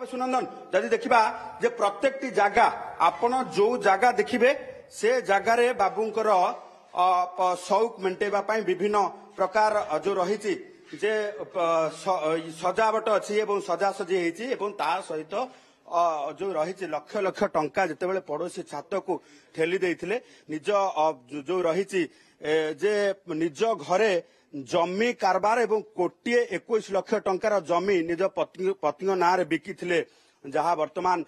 भाव सुनंदन जदि देखा जे प्रत्येक जगह आपण जो जगह देखिए से जगार बाबूंकर शौक मेटेवा विभिन्न प्रकार जो रही जे सजावट अच्छी सजासजी होता सहित जो रही लक्ष लक्ष टंका जिते पड़ोसी छात को ठेली देते निज जो रही जे निज घरे जमी कारबार एवं कोटी 21 लाख टंकार जमी निज पत्नी ना बिकी जहाँ वर्तमान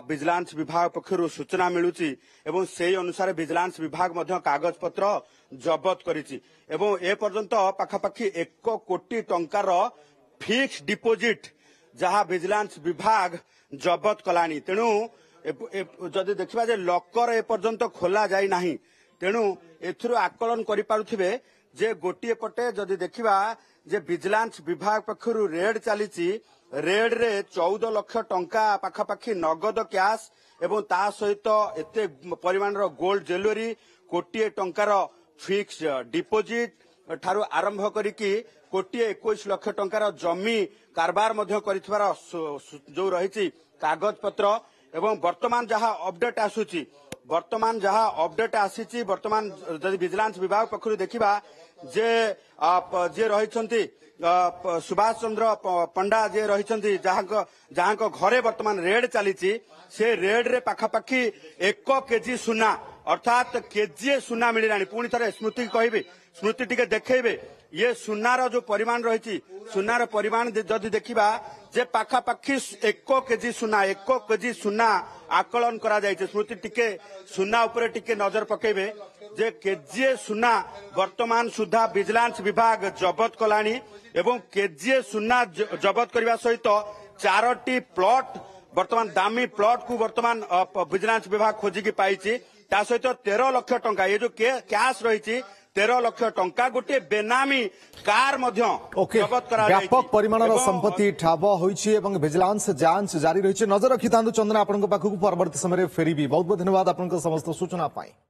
विजिलेंस विभाग पक्षर सूचना मिलूची एवं से अनुसार विजिलेंस विभाग कागज पत्र जबत करिछि एवं ए पर्यंत पाखापाखि 1 कोटी टंकार फिक्स डिपोजिट जहाँ विजिलेंस विभाग जबत कलानी तेणु जदि देखा जे लकर ए पर्यंत खोला जाई नाही तेणु एथुरु आकलन करि पारुथिबे जे गोटे पटे जदि देखा जे विजिलेंस विभाग पक्षर रेड चली रेड रे 14 लाख टंका पाखापाखि नगद कैश एवं ता सहित एते परिमाण गोल्ड ज्वेलरी कोटी टंकार फिक्स डिपोजिट ठारू आरंभ करिकी कोटी 21 लाख टंकार जमी कारबार जो रही कागज पत्र एवं वर्तमान जहाँ अपडेट आसूची वर्तमान जहाँ अपडेट आसी वर्तमान जदि विजिलेंस विभाग पक्षर देखा जे रही सुभाष चंद्र पंडा जे रही जहाँ घरे वर्तमान रेड चली से रेड रे पाखापाखि 1 केजी सुना अर्थात केजीए सुना मिलला पुणी थे स्मृति कहे स्मृति टिके देखेबे ये सुनार जो परिमाण रही सुनार परिमाण जदि देखा जे पाखापाखि 1 केजी सुना आकलन करा जायछि स्मृति टिके सुना उपरे टिके नजर पकेबे जे केजीए सुना वर्तमान सुधा विजिलेंस विभाग जबत कलानी एवं केजीए सुना जबत करने सहित 4टी प्लॉट वर्तमान दामी प्लॉट को वर्तमान विजिलेंस विभाग खोजिकी पाई सहित 13 लाख टंका ये जो कैश रही 13 लाख टंका गोटे बेनामी कार जबत करा व्यापक परिमाणर संपत्ति ठाब होइछि एवं विजिलेंस जांच जारी रही नजर रखि चंदन आपन पाखक परवर्ती समय फेरबी बहुत बहुत धन्यवाद आपन समस्त सूचना पाई।